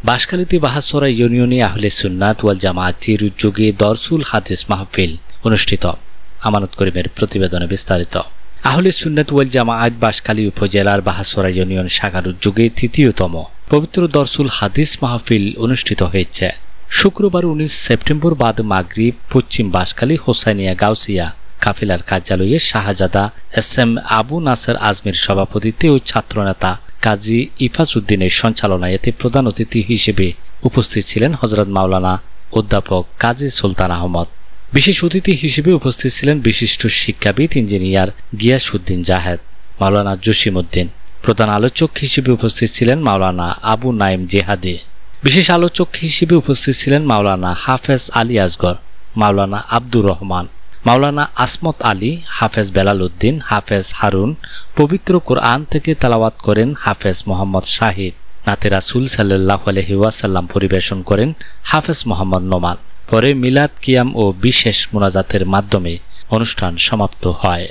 বাঁশখালীতে বাহাছড়া ইউনিয়নে আহলে সুন্নাত ওয়াল জামায়াতের উদ্যোগে দরসুল হাদিস মাহফিল অনুষ্ঠিত। আমানত করিমের প্রতিবেদনে বিস্তারিত। আহলে সুন্নাত ওয়াল জামায়াত বাঁশখালী উপজেলার বাহাছড়া ইউনিয়ন শাখার উদ্যোগে তৃতীয়তম পবিত্র দরসুল হাদিস মাহফিল অনুষ্ঠিত হয়েছে। শুক্রবার 19 সেপ্টেম্বর বাদ মাগরিব পশ্চিম বাঁশখালী হোসাইনিয়া গাউসিয়া কাফিলার কার্যালয়ে শাহজাদা SM আবু নাসের আজমির সভাপতিত্বে ও ছাত্রনেতা কাজী ইফাজউদ্দিনের সঞ্চালনায় এতে প্রধান অতিথি হিসেবে উপস্থিত ছিলেন হযরত মাওলানা অধ্যাপক কাজী সুলতান আহমদ। বিশেষ অতিথি হিসেবে উপস্থিত ছিলেন বিশিষ্ট শিক্ষাবিদ ইঞ্জিনিয়ার গিয়াসউদ্দিন জাহেদ, মাওলানা জসিমউদ্দিন। প্রধান আলোচক হিসেবে উপস্থিত ছিলেন মাওলানা আবু নাইম জেহাদি। বিশেষ আলোচক হিসেবে উপস্থিত ছিলেন মাওলানা হাফেজ আলী আসগর, মাওলানা আব্দুর রহমান, মাওলানা আসমত আলী, হাফেজ বেলাল উদ্দিন, হাফেজ হারুন। পবিত্র কোরআন থেকে তেলাওয়াত করেন হাফেজ মোহাম্মদ শাহিদ। নাতে রাসূল সাল্লাল্লাহু আলাইহি ওয়াসাল্লাম পরিবেশন করেন হাফেজ মোহাম্মদ নোমান। পরে মিলাদ কিয়াম ও বিশেষ মোনাজাতের মাধ্যমে অনুষ্ঠান সমাপ্ত হয়।